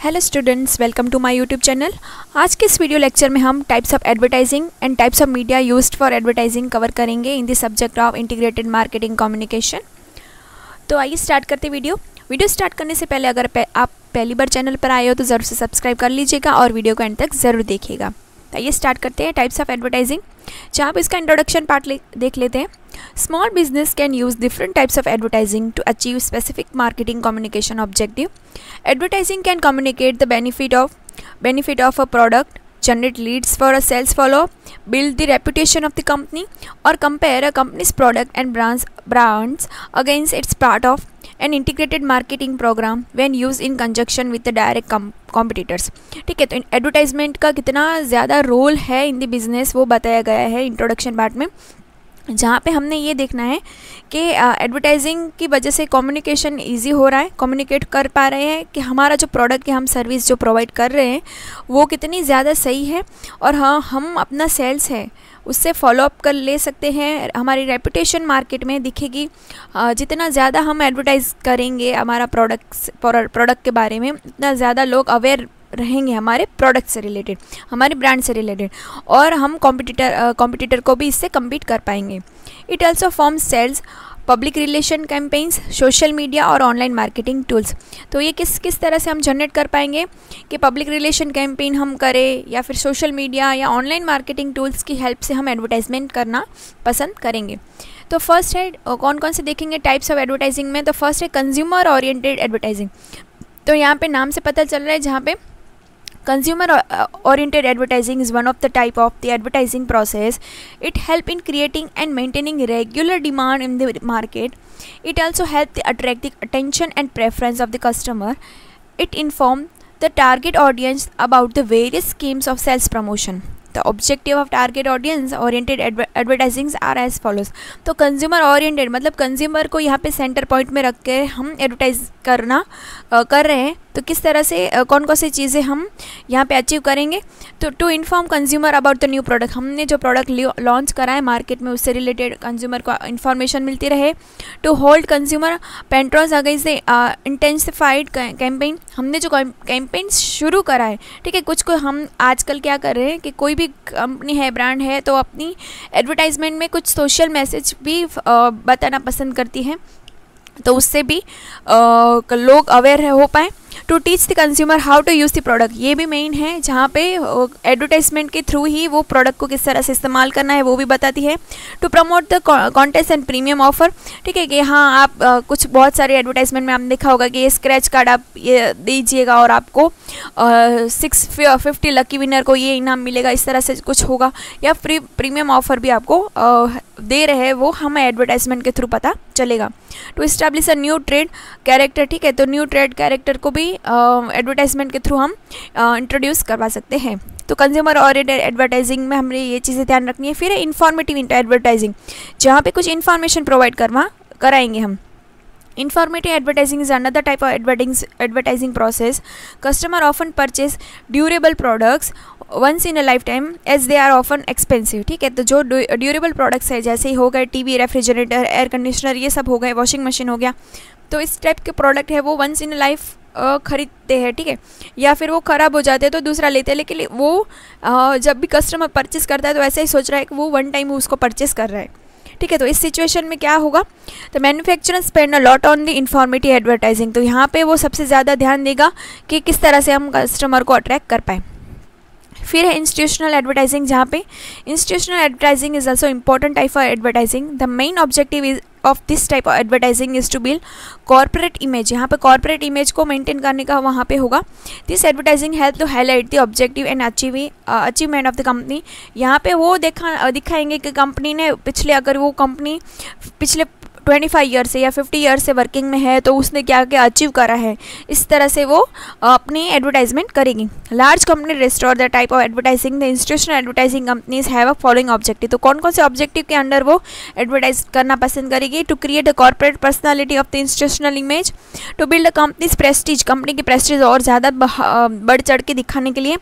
Hello students, welcome to my YouTube channel. आज के इस वीडियो लेक्चर में हम types of advertising and types of media used for advertising cover करेंगे in the subject of integrated marketing communication. तो आइए start करते video start करने से पहले अगर आप पहली बार चैनल पर आए हो तो ज़रूर से सब्सक्राइब कर लीजिएगा और वीडियो को एंड तक ज़रूर देखिएगा। तो आइए स्टार्ट करते हैं टाइप्स ऑफ एडवर्टाइजिंग, जहाँ आप इसका इंट्रोडक्शन पार्ट देख लेते हैं। Small business can use different types of advertising to achieve specific marketing communication objective. Advertising can communicate the benefit of a product, generate leads for a sales follow-up, build the reputation of the company, or compare a company's product and brands against its part of an integrated marketing program when used in conjunction with the direct competitors। ठीक है, तो advertisement का कितना ज़्यादा role है in the business वो बताया गया है इंट्रोडक्शन पार्ट में, जहाँ पे हमने ये देखना है कि एडवर्टाइजिंग की वजह से कम्युनिकेशन इजी हो रहा है, कम्युनिकेट कर पा रहे हैं कि हमारा जो प्रोडक्ट या हम सर्विस जो प्रोवाइड कर रहे हैं वो कितनी ज़्यादा सही है, और हाँ हम अपना सेल्स है उससे फॉलोअप कर ले सकते हैं। हमारी रेपुटेशन मार्केट में दिखेगी, जितना ज़्यादा हम एडवर्टाइज़ करेंगे हमारा प्रोडक्ट के बारे में, उतना ज़्यादा लोग अवेयर रहेंगे हमारे प्रोडक्ट से रिलेटेड, हमारे ब्रांड से रिलेटेड, और हम कॉम्पिटिटर को भी इससे कम्पीट कर पाएंगे। It also form sales, public relation campaigns, social media और ऑनलाइन मार्केटिंग टूल्स। तो ये किस तरह से हम जनरेट कर पाएंगे कि पब्लिक रिलेशन कैंपेन हम करें या फिर सोशल मीडिया या ऑनलाइन मार्केटिंग टूल्स की हेल्प से हम एडवर्टाइजमेंट करना पसंद करेंगे। तो फर्स्ट है कौन कौन से देखेंगे टाइप्स ऑफ एडवर्टाइजिंग में। तो फर्स्ट है कंज्यूमर ओरिएंटेड एडवर्टाइजिंग। तो यहाँ पे नाम से पता चल रहा है, जहाँ पे consumer oriented advertising is one of the type of the advertising process. It help in creating and maintaining regular demand in the market. It also help to attract the attention and preference of the customer. It inform the target audience about the various schemes of sales promotion. The objective of target audience oriented advertising are as follows। तो consumer oriented मतलब consumer को यहाँ पे centre point में रख के हम advertise कर रहे हैं। तो किस तरह से कौन कौन सी चीज़ें हम यहाँ पे अचीव करेंगे। तो to inform consumer about the new product, हमने जो प्रोडक्ट लॉन्च करा है मार्केट में उससे रिलेटेड कंज्यूमर को इन्फॉर्मेशन मिलती रहे। To hold consumer patronage against the intensified campaign, हमने जो कैंपेन शुरू करा है, ठीक है, कुछ को हम आजकल क्या कर रहे हैं कि कोई भी कंपनी है, ब्रांड है, तो अपनी एडवर्टाइजमेंट में कुछ सोशल मैसेज भी बताना पसंद करती है, तो उससे भी लोग अवेयर हो पाए। To teach the consumer how to use the product, ये भी मेन है, जहाँ पे एडवर्टाइजमेंट के थ्रू ही वो प्रोडक्ट को किस तरह से इस्तेमाल करना है वो भी बताती है। To promote the contest and premium offer, ठीक है, कि हाँ आप कुछ बहुत सारे एडवर्टाइजमेंट में आपने देखा होगा कि ये स्क्रैच कार्ड आप ये दीजिएगा और आपको 650 लकी विनर को ये इनाम मिलेगा, इस तरह से कुछ होगा, या फ्री प्रीमियम ऑफर भी आपको दे रहे हैं, वो हमें एडवर्टाइजमेंट के थ्रू पता चलेगा। To establish a new trade character, ठीक है, तो न्यू ट्रेड कैरेक्टर को भी एडवर्टाइजमेंट के थ्रू हम इंट्रोड्यूस करवा सकते हैं। तो कंज्यूमर ओरिएंटेड एडवर्टाइजिंग में हमें ये चीज़ें ध्यान रखनी है। फिर है इंफॉर्मेटिव एडवर्टाइजिंग, जहाँ पे कुछ इन्फॉर्मेशन प्रोवाइड कराएंगे हम। Informative advertising is another type of advertising process. Customer often purchase durable products once in a lifetime as they are often expensive। ठीक है, तो जो ड्यूरेबल प्रोडक्ट्स है, जैसे ही हो गए टीवी, रेफ्रिजरेटर, एयर कंडीशनर, ये सब हो गए, वॉशिंग मशीन हो गया, तो इस टाइप के प्रोडक्ट है वो वंस इन लाइफ खरीदते हैं, ठीक है, या फिर वो ख़राब हो जाते हैं तो दूसरा लेते हैं, लेकिन वो जब भी कस्टमर परचेस करता है तो ऐसा ही सोच रहा है कि वो वन टाइम उसको परचेस कर रहा है, ठीक है। तो इस सिचुएशन में क्या होगा, तो manufacturer spend a lot on the informative advertising, तो यहाँ पे वो सबसे ज़्यादा ध्यान देगा कि किस तरह से हम कस्टमर को अट्रैक्ट कर पाएँ। फिर है इंस्टीट्यूशनल एडवर्टाइजिंग, जहाँ पे institutional advertising is also important type of advertising. The main objective is of this type of advertising is to build corporate image, यहाँ पे कॉर्पोरेट इमेज को मेंटेन करने का वहाँ पे होगा। This advertising help to highlight the objective and achievement of the company, यहाँ पे वो दिखाएंगे कि कंपनी ने अगर वो कंपनी पिछले 25 ईयर से या 50 ईयर से वर्किंग में है तो उसने क्या क्या अचीव करा है, इस तरह से वो अपनी एडवर्टाइजमेंट करेगी। Large company restore the type of advertising. The institutional advertising companies have a following objective, तो कौन कौन से ऑब्जेक्टिव के अंडर वो एडवर्टाइज करना पसंद करेगी। To create a corporate personality of the institutional image, to build a company's prestige, company की प्रेस्टीज और ज़्यादा बढ़ चढ़ के दिखाने के लिए।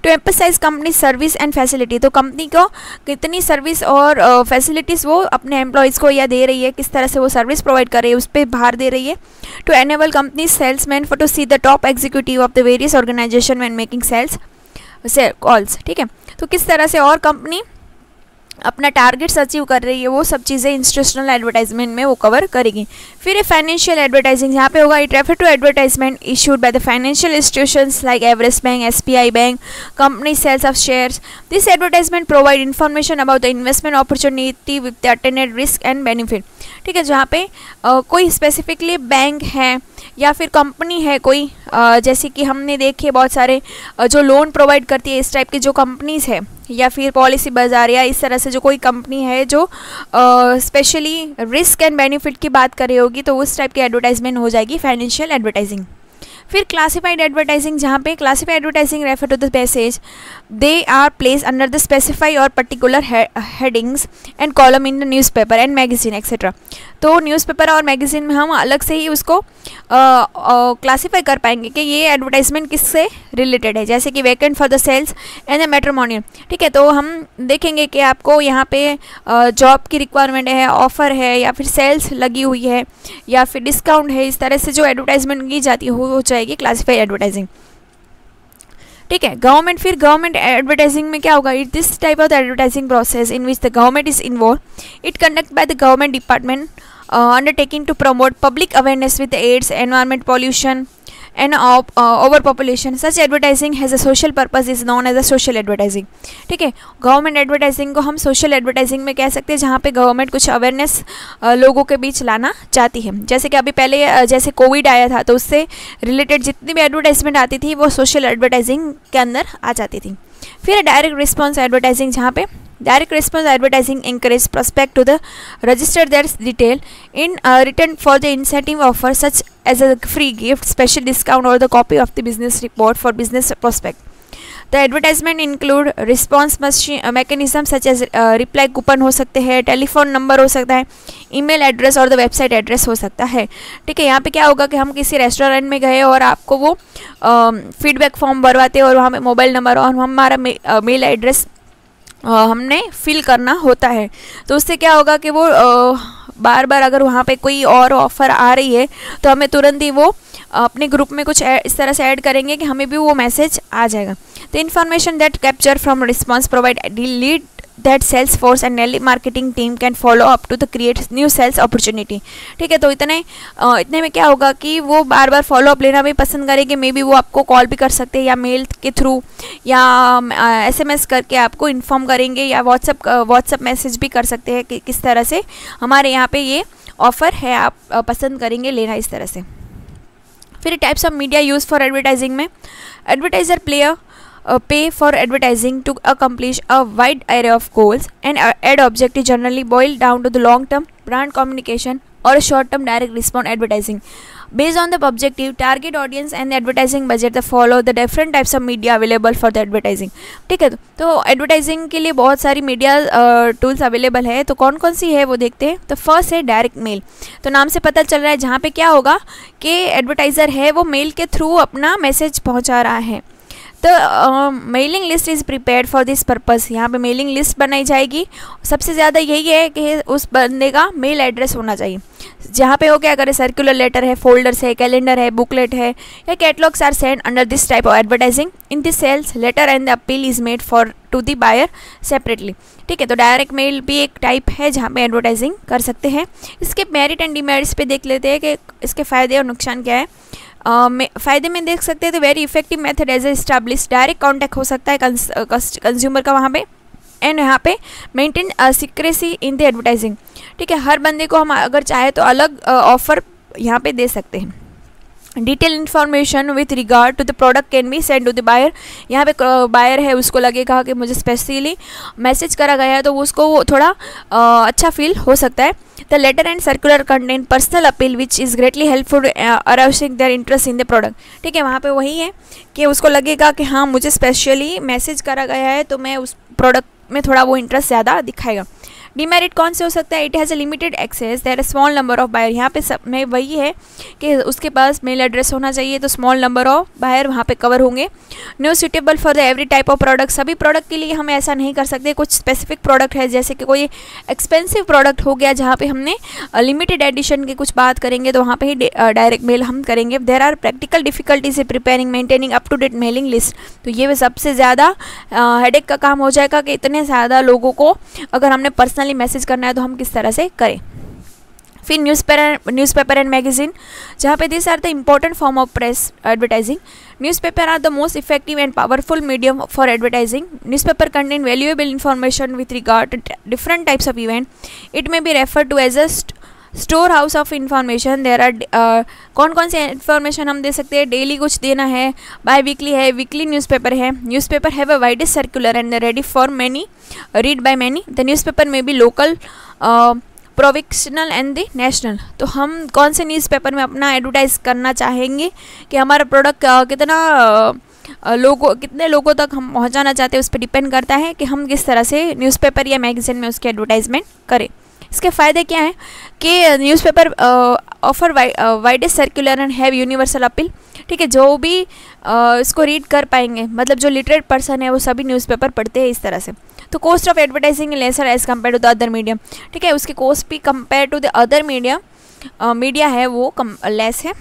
To emphasise company service and facility, तो कंपनी को कितनी सर्विस और फैसिलिटीज़ वो अपने एम्प्लॉयज़ को या दे रही है, किस तरह से वो सर्विस प्रोवाइड कर रही है उस पर भार दे रही है। To enable company salesman for to see the top executive of the various organisation when making sales calls, ठीक है। तो किस तरह से और कंपनी अपना टारगेट्स अचीव कर रही है वो सब चीज़ें इंस्टीट्यूशनल एडवर्टाइजमेंट में वो कवर करेगी। फिर फाइनेंशियल एडवर्टाइजिंग यहाँ पे होगा, it refer to advertisement issued by the financial institutions like Everest bank, SBI bank, company sales of shares. This advertisement provide information about the investment opportunity with the attended risk and benefit, ठीक है। जहाँ पे कोई specifically bank है या फिर company है कोई, जैसे कि हमने देखे बहुत सारे जो लोन प्रोवाइड करती है इस टाइप की जो कंपनीज़ है, या फिर पॉलिसी बाजार या इस तरह से जो कोई कंपनी है जो स्पेशली रिस्क एंड बेनिफिट की बात कर रही होगी, तो उस टाइप की एडवर्टाइजमेंट हो जाएगी फाइनेंशियल एडवर्टाइजिंग। फिर क्लासिफाइड एडवर्टाइजिंग, जहाँ पे classified advertising refer to the message they are place under the specify or particular headings and column in the newspaper and magazine etcetera. तो न्यूज़पेपर और मैगजीन में हम अलग से ही उसको क्लासीफाई कर पाएंगे कि ये एडवर्टाइजमेंट किससे रिलेटेड है, जैसे कि vacant for the sales and the matrimonial, ठीक है। तो हम देखेंगे कि आपको यहाँ पे जॉब की रिक्वायरमेंट है, ऑफ़र है, या फिर सेल्स लगी हुई है, या फिर डिस्काउंट है, इस तरह से जो एडवर्टाइजमेंट की जाती है हो जाएगी क्लासीफाइड एडवर्टाइजिंग, ठीक है। गवर्नमेंट, फिर गवर्नमेंट एडवर्टाइजिंग में क्या होगा, it this type of advertising process in which the government is involve, it conduct by the government department undertaking to promote public awareness with AIDS, environment pollution and overpopulation. Such advertising has a social purpose is known as a social advertising, ठीक है। Government advertising को हम social advertising में कह सकते हैं, जहाँ पे गवर्नमेंट कुछ अवेयरनेस लोगों के बीच लाना चाहती है। जैसे कि अभी पहले जैसे कोविड आया था तो उससे रिलेटेड जितनी भी एडवर्टाइजमेंट आती थी वो सोशल एडवर्टाइजिंग के अंदर आ जाती थी। फिर डायरेक्ट रिस्पॉन्स एडवर्टाइजिंग, जहाँ पे direct response advertising encourages prospect to the register their detail in return for the incentive offer such as a free gift, special discount or the copy of the business report for business prospect. The advertisement include response mechanism such as reply coupon हो सकते हैं, telephone number हो सकता है, email address और the website address हो सकता है, ठीक है। यहाँ पे क्या होगा कि हम किसी रेस्टोरेंट में गए और आपको वो फीडबैक फॉर्म भरवाते हैं और वहाँ पे मोबाइल नंबर और हमारा मेल एड्रेस हमने फिल करना होता है। तो उससे क्या होगा कि वो बार बार अगर वहाँ पे कोई और ऑफ़र आ रही है तो हमें तुरंत ही वो अपने ग्रुप में कुछ इस तरह से ऐड करेंगे कि हमें भी वो मैसेज आ जाएगा। The information that capture from response provide lead that sales force and Nelly marketing team can follow up to the create new sales opportunity, ठीक है। तो इतने में क्या होगा कि वो बार बार फॉलो अप लेना भी पसंद करेंगे, मे बी वो आपको कॉल भी कर सकते हैं या मेल के थ्रू या SMS करके आपको इन्फॉर्म करेंगे, या व्हाट्सअप मैसेज भी कर सकते हैं कि किस तरह से हमारे यहाँ पे ये ऑफ़र है, आप पसंद करेंगे लेना, इस तरह से। फिर types of media use for advertising में advertiser play pay for advertising to accomplish a wide array of goals, and ad objective generally boil down to the long-term brand communication or short-term direct response advertising. Based on the objective, target audience and the advertising budget, they follow the different types of media available for the advertising, ठीक है। तो advertising के लिए बहुत सारी media tools available है, तो कौन कौन सी है वो देखते हैं। तो फर्स्ट है डायरेक्ट मेल, तो नाम से पता चल रहा है जहाँ पे क्या होगा कि एडवर्टाइज़र है वो मेल के थ्रू अपना मैसेज पहुँचा रहा है। तो mailing list is prepared for this purpose, यहाँ पे मेलिंग लिस्ट बनाई जाएगी। सबसे ज़्यादा यही है कि उस बंदे का मेल एड्रेस होना चाहिए, जहाँ पे वो क्या करे, सर्कुलर लेटर है, फोल्डर्स है, कैलेंडर है, बुकलेट है, या catalogues are send under this type of advertising in this sales letter and the appeal is made for to the buyer separately, ठीक है। तो डायरेक्ट मेल भी एक टाइप है जहाँ पे एडवर्टाइजिंग कर सकते हैं। इसके मेरिट एंड डिमेरिट्स पे देख लेते हैं कि इसके फ़ायदे और नुकसान क्या है। फ़ायदे में देख सकते हैं तो very effective method as establish, direct contact हो सकता है कंज्यूमर का वहाँ पे, एंड यहाँ पे maintain secrecy in the advertising, ठीक है। हर बंदे को हम अगर चाहे तो अलग ऑफ़र यहाँ पे दे सकते हैं। Detail information with regard to the product can be send to the buyer, यहाँ पे बायर है उसको लगेगा कि मुझे स्पेशली मैसेज करा गया है तो उसको वो थोड़ा अच्छा फील हो सकता है। The letter and circular content personal appeal which is greatly helpful arousing their interest in the product, ठीक है। वहाँ पे वही है कि उसको लगेगा कि हाँ मुझे स्पेशली मैसेज करा गया है तो मैं उस प्रोडक्ट में थोड़ा वो इंटरेस्ट ज़्यादा दिखाएगा। डिमेरिट कौन से हो सकता है? It has a limited access, there are small number of buyer. यहाँ पे सब में वही है कि उसके पास मेल एड्रेस होना चाहिए, तो स्मॉल नंबर ऑफ बायर वहाँ पे कवर होंगे। No suitable for the every type of product, सभी प्रोडक्ट के लिए हम ऐसा नहीं कर सकते। कुछ स्पेसिफिक प्रोडक्ट है, जैसे कि कोई एक्सपेंसिव प्रोडक्ट हो गया जहाँ पे हमने लिमिटेड एडिशन की कुछ बात करेंगे तो वहाँ पे ही डायरेक्ट मेल हम करेंगे। There are practical difficulties in preparing maintaining up to date mailing list, तो ये सबसे ज़्यादा हेडेक का काम हो जाएगा कि इतने ज़्यादा लोगों को अगर हमने पर्सनली मैसेज करना है तो हम किस तरह से करें। फिर न्यूज़पेपर एंड मैगजीन, जहाँ पे this are the important form of press advertising. Newspaper are the most effective and powerful medium for advertising. Newspaper contain valuable information with regard to different types of event. It may be referred to as a storehouse of information. There are कौन कौन से information हम दे सकते हैं? Daily कुछ देना है, bi weekly है, वीकली न्यूज़पेपर है। Newspaper have a widest circular and ready for many, read by many. The newspaper may be local, provincial and the national. तो हम कौन से न्यूज़पेपर में अपना एडवर्टाइज करना चाहेंगे कि हमारा प्रोडक्ट कितने लोगों तक हम पहुंचाना चाहते हैं, उस पर डिपेंड करता है कि हम किस तरह से न्यूज़पेपर या मैगजीन में उसके एडवर्टाइजमेंट करें। इसके फ़ायदे क्या हैं कि newspaper offer widest circular and have universal appeal. ठीक है, जो भी इसको रीड कर पाएंगे, मतलब जो लिटरेट पर्सन है वो सभी न्यूज़पेपर पढ़ते हैं इस तरह से। तो cost of advertising lesser as compare to the other medium. ठीक है, उसकी कॉस्ट भी compare to the other media है वो कम लेस है।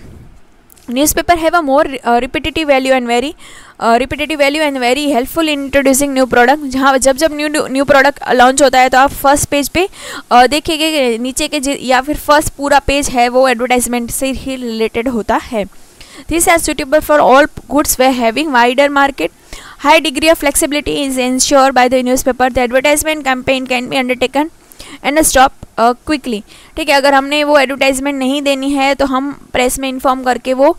Newspaper have a more repetitive value and very helpful in introducing new product. जहाँ जब न्यू प्रोडक्ट लॉन्च होता है तो आप फर्स्ट पेज पे देखिएगा कि नीचे के या फिर फर्स्ट पूरा पेज है वो एडवर्टाइजमेंट से ही रिलेटेड होता है। This are suitable for all goods way having wider market. High degree of flexibility is ensured by the newspaper. The advertisement campaign can be undertaken and stop quickly. ठीक है, अगर हमने वो एडवर्टाइजमेंट नहीं देनी है तो हम प्रेस में इन्फॉर्म करके वो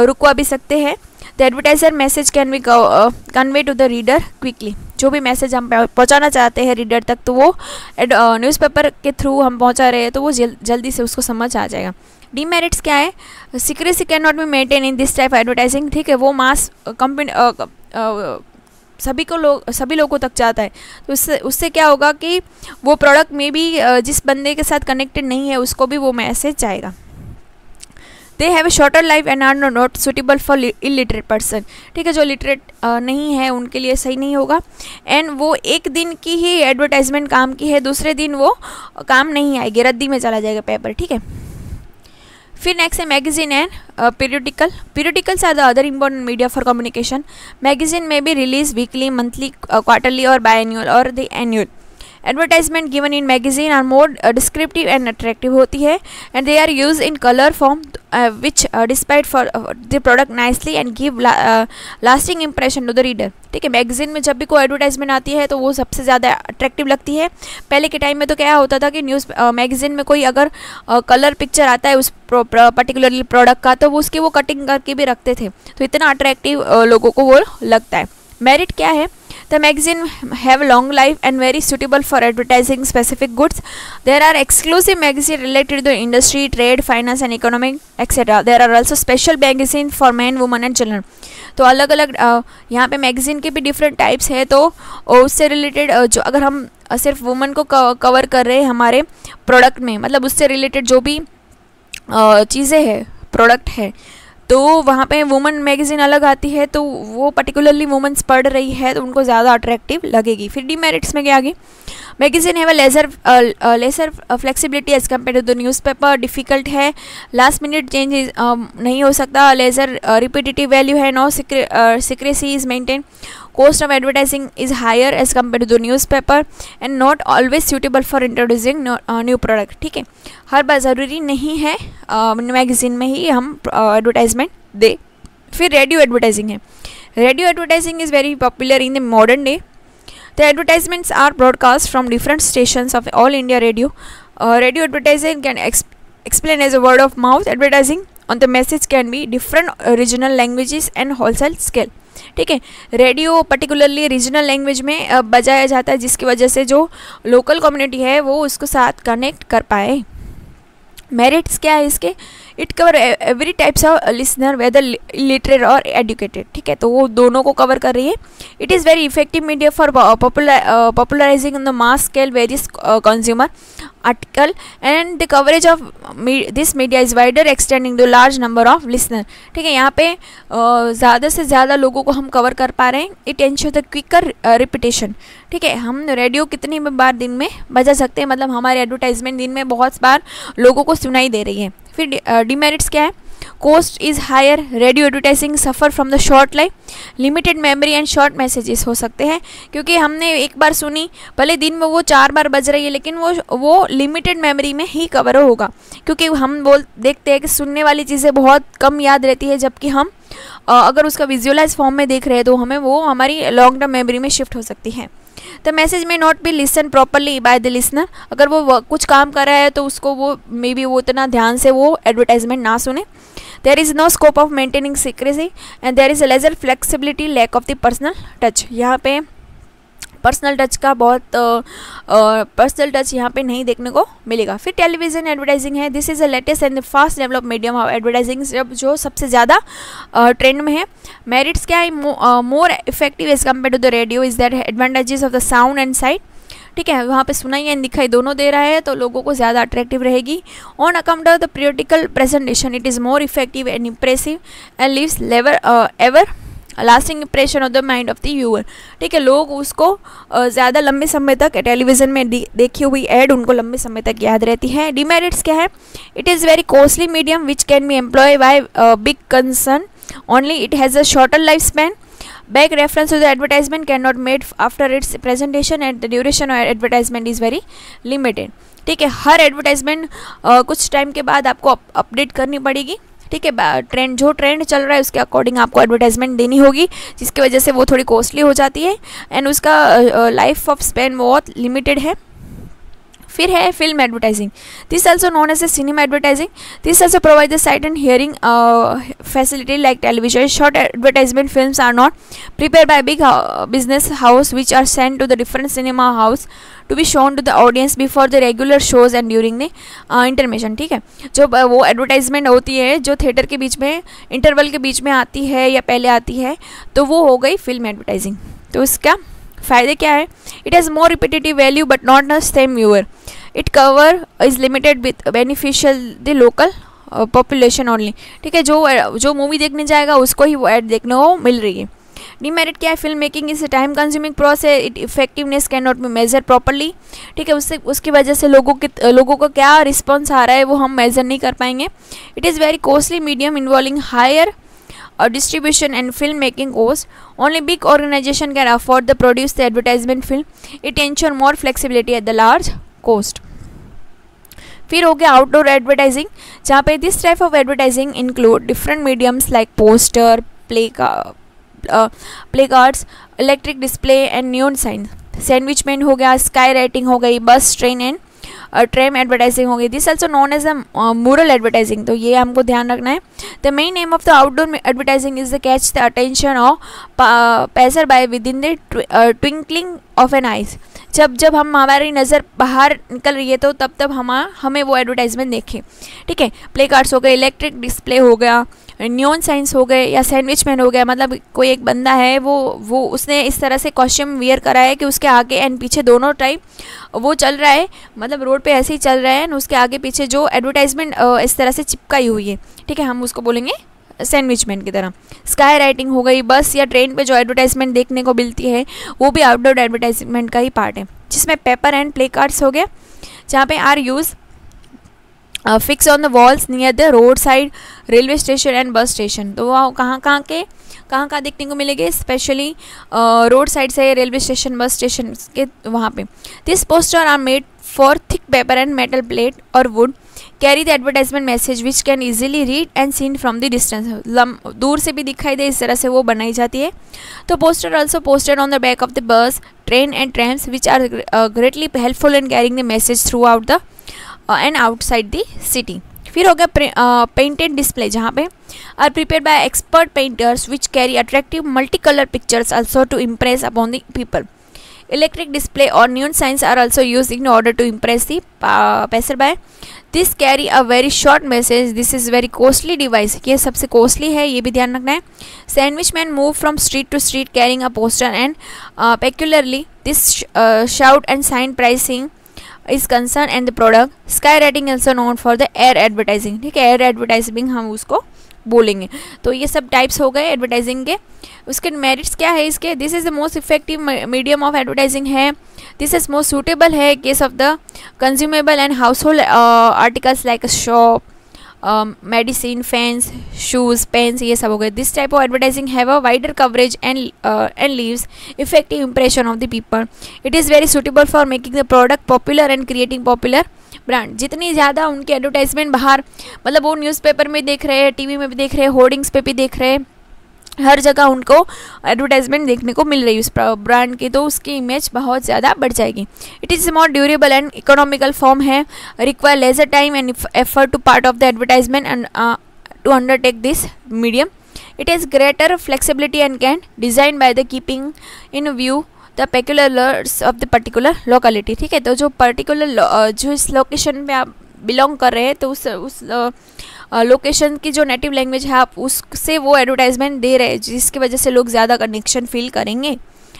रुकवा भी सकते हैं। The advertiser message can be convey to the reader quickly. जो भी मैसेज हम पहुंचाना चाहते हैं रीडर तक तो वो न्यूज़पेपर के थ्रू हम पहुंचा रहे हैं तो वो जल्दी से उसको समझ आ जाएगा। डीमेरिट्स क्या है? Secrecy can not be maintain in this type advertising. ठीक है, वो मास कंपनी सभी लोगों तक जाता है, तो उससे क्या होगा कि वो प्रोडक्ट में भी जिस बंदे के साथ कनेक्टेड नहीं है उसको भी वो मैसेज जाएगा। They have a shorter life and are not suitable for illiterate person. ठीक है, जो लिटरेट नहीं है उनके लिए सही नहीं होगा। एंड वो एक दिन की ही एडवर्टाइजमेंट काम की है, दूसरे दिन वो काम नहीं आएगी, रद्दी में चला जाएगा पेपर। ठीक है, फिर नेक्स्ट है magazine and periodicals are the other important media for communication. Magazine में भी रिलीज वीकली, मंथली, क्वार्टरली और बाय एनुअल और the annual. Advertisement given in magazine are more descriptive and attractive होती है and they are use in colour form which despite for the product nicely and give lasting impression to the reader. ठीक है, magazine में जब भी कोई advertisement आती है तो वो सबसे ज़्यादा अट्रैक्टिव लगती है। पहले के टाइम में तो क्या होता था कि मैगजीन में कोई अगर कलर पिक्चर आता है उस पर्टिकुलरली प्रोडक्ट का तो वो उसकी वो कटिंग करके भी रखते थे, तो इतना अट्रैक्टिव लोगों को वो लगता है। मेरिट क्या है? The magazine have long life and very suitable for advertising specific goods. There are exclusive magazines related to industry, trade, finance and economic etc. There are also special magazines for men, women and children. तो अलग अलग यहाँ पे magazine के भी different types है, तो उससे रिलेटेड जो अगर हम सिर्फ वुमेन को कवर कर रहे हैं हमारे प्रोडक्ट में, मतलब उससे रिलेटेड जो भी चीज़ें हैं प्रोडक्ट है तो वहाँ पे वुमेन मैगज़ीन अलग आती है, तो वो पर्टिकुलरली वुमेन्स पढ़ रही है तो उनको ज़्यादा अट्रैक्टिव लगेगी। फिर डीमेरिट्स में क्या आगे? मैगज़ीन है वह lesser flexibility as compare to the newspaper. Difficult है, लास्ट मिनट चेंज नहीं हो सकता, लेजर रिपीटेटिव वैल्यू है, no secrecy is maintain, cost of advertising is higher as compared to the newspaper and not always suitable for introducing new product. ठीक है, हर बार ज़रूरी नहीं है मैगज़ीन में ही हम एडवर्टाइजमेंट दे। फिर रेडियो एडवर्टाइजिंग है। Radio advertising is very popular in the modern day. The advertisements are broadcast from different stations of all India radio. Radio advertising can explain as a word of mouth advertising on the message can be different regional languages and wholesale scale. ठीक है, radio particularly regional language में बजाया जाता है जिसकी वजह से जो लोकल कम्युनिटी है वो उसको साथ कनेक्ट कर पाए। मेरिट्स क्या है इसके? It cover every types of listener whether literate और एजुकेटेड, ठीक है, तो वो दोनों को कवर कर रही है. It is very effective media for popularising in the mass scale various consumer article and the coverage of this media is wider extending to large number of listener, ठीक है. यहाँ पे ज़्यादा से ज़्यादा लोगों को हम कवर कर पा रहे हैं. It ensure the quicker repetition, ठीक है. हम रेडियो कितनी बार दिन में बजा सकते हैं, मतलब हमारे एडवर्टाइजमेंट दिन में बहुत बार लोगों को सुनाई दे रही है. फिर डिमेरिट्स क्या है? Cost is higher, radio advertising suffer from the short life, limited memory and short messages हो सकते हैं, क्योंकि हमने एक बार सुनी, भले दिन में वो 4 बार बज रही है, लेकिन वो लिमिटेड मेमोरी में ही कवर होगा, क्योंकि हम देखते हैं कि सुनने वाली चीज़ें बहुत कम याद रहती है, जबकि हम अगर उसका विजुअलाइज फॉर्म में देख रहे हैं तो हमें वो हमारी लॉन्ग टर्म मेमोरी में शिफ्ट हो सकती है. द मैसेज में not be listen properly by the listener, अगर वो कुछ काम कर रहा है तो उसको वो मे बी वो इतना ध्यान से वो एडवर्टाइजमेंट ना सुने. There is no scope of maintaining secrecy and there is a lesser flexibility, lack of the personal touch. यहाँ पे पर्सनल टच का बहुत पर्सनल टच यहाँ पे नहीं देखने को मिलेगा. फिर टेलीविज़न एडवर्टाइजिंग है. This is a latest and fast develop medium of advertising, जो सबसे ज़्यादा ट्रेंड में है. मेरिट्स क्या है? More effective as compare to the radio is that advantages of the sound and sight, ठीक है. वहाँ पे सुनाई एंड दिखाई दोनों दे रहा है, तो लोगों को ज़्यादा अट्रैक्टिव रहेगी. On account of the periodical presentation it is more effective and impressive and lives everlasting impression of the mind of the viewer, ठीक है. लोग उसको ज़्यादा लंबे समय तक टेलीविज़न में देखी हुई एड उनको लंबे समय तक याद रहती है. डिमेरिट्स क्या है? It is very costly medium which can be employ by big concern only. It has a shorter life span. Back reference to the advertisement cannot made after its presentation and the duration of advertisement is very limited, ठीक है. हर advertisement कुछ time के बाद आपको update करनी पड़ेगी, ठीक है. जो ट्रेंड चल रहा है उसके अकॉर्डिंग आपको एडवर्टाइजमेंट देनी होगी, जिसकी वजह से वो थोड़ी कॉस्टली हो जाती है एंड उसका लाइफ ऑफ स्पैन बहुत लिमिटेड है. फिर है film advertising. This also known as a cinema advertising. This also provide the sight and hearing facility like television. Short advertisement films are not prepare by big business house which are send to the different cinema house to be shown to the audience before the regular shows and during the intermission, ठीक है. जो वो advertisement होती है जो theatre के बीच में interval के बीच में आती है या पहले आती है, तो वो हो गई फिल्म एडवर्टाइजिंग. तो इसका फ़ायदे क्या है? It has more repetitive value but not the same viewer. It cover is limited with beneficial the local population only, ठीक है. जो मूवी देखने जाएगा उसको ही वो ऐड देखने को मिल रही है. डिमेरिट क्या है? Film making is time consuming process. It effectiveness can not be measure properly, ठीक है. उसकी वजह से लोगों को क्या रिस्पॉन्स आ रहा है वो हम मेजर नहीं कर पाएंगे. It is very costly medium involving higher distribution and film making cost. Only big organization can afford to produce the advertisement film. It ensure more flexibility at the large cost. फिर हो गया outdoor advertising, जहाँ पे this type of advertising include different mediums like poster, play cards, electric display and न्यून sign. सैंडविचमेंट हो गया, sky writing हो गई, बस, ट्रेन एंड ट्रेम एडवर्टाइजिंग हो गई. This also known as a mural advertising, तो ये हमको ध्यान रखना है. The main aim of the outdoor advertising is the catch the attention of passer by within the twinkling of an eyes. जब हमारी नज़र बाहर निकल रही है तो तब हमें वो एडवर्टाइजमेंट देखें, ठीक है. प्ले कार्ड्स हो गए, इलेक्ट्रिक डिस्प्ले हो गया, न्यून साइंस हो गए या सैंडविचमैन हो गया. मतलब कोई एक बंदा है वो उसने इस तरह से कॉस्ट्यूम वियर करा है कि उसके आगे एंड पीछे दोनों टाइम वो चल रहा है, मतलब रोड पे ऐसे ही चल रहा है एंड उसके आगे पीछे जो एडवर्टाइजमेंट इस तरह से चिपकाई हुई है, ठीक है. हम उसको बोलेंगे सैंडविचमैन की तरह. स्काई राइटिंग हो गई, बस या ट्रेन पे जो एडवर्टाइजमेंट देखने को मिलती है वो भी आउटडोर एडवर्टाइजमेंट का ही पार्ट है. जिसमें पेपर एंड प्ले कार्ड्स हो गया, जहाँ पे are use fix on the walls near the road side, railway station and bus station. तो वह कहाँ देखने को मिलेंगे? स्पेशली रोड साइड से रेलवे स्टेशन, बस स्टेशन के वहाँ पे. This poster are made for thick paper and metal plate or wood, carry the advertisement message which can easily read and seen from the distance. दूर से भी दिखाई दे, इस तरह से वो बनाई जाती है. तो poster also posted on the back of the bus, train and trams which are greatly helpful in carrying the message throughout the and outside the city. फिर हो गया पेंटेड डिस्प्ले, जहाँ पे are prepared by expert painters which carry attractive multi colour pictures also to impress upon the people. Electric display or neon signs are also used in order to impress the passerby. This carry a very short message. This is very costly device. ये सबसे costly है, ये भी ध्यान रखना है. Sandwich men move from street to street carrying a poster and peculiarly this shout and sign pricing is concerned and the product. Skywriting also known for the air advertising. ठीक है, air advertising हम उसको बोलेंगे. तो ये सब types हो गए एडवर्टाइजिंग के. उसके मेरिट्स क्या है इसके? This is the most effective medium of advertising है. दिस इज मोस्ट सूटेबल है case of the consumable and household articles like shop, medicine, fans, shoes, pens, ये सब हो गए. This type of advertising have a wider coverage and leaves effective impression of the people. It is very suitable for making the product popular and creating popular brand. जितनी ज़्यादा उनके advertisement बाहर, मतलब वो न्यूज़पेपर में देख रहे हैं, टीवी में भी देख रहे हैं, होर्डिंग्स पे भी देख रहे हैं, हर जगह उनको एडवर्टाइजमेंट देखने को मिल रही है उस ब्रांड की, तो उसकी इमेज बहुत ज़्यादा बढ़ जाएगी. It is more durable and economical form है. Require lesser time and effort to part of the advertisement and to undertake this medium. It is greater flexibility and can design by the keeping in view the peculiars of the particular locality. ठीक है, तो जो particular जो इस location पे आप belong कर रहे हैं, तो उस लोकेशन की जो नेटिव लैंग्वेज है आप उससे वो एडवर्टाइजमेंट दे रहे हैं, जिसकी वजह से लोग ज़्यादा कनेक्शन फील करेंगे.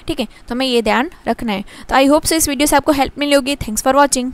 ठीक है, तो हमें ये ध्यान रखना है. तो आई होप सो इस वीडियो से आपको हेल्प मिली होगी. Thanks for watching.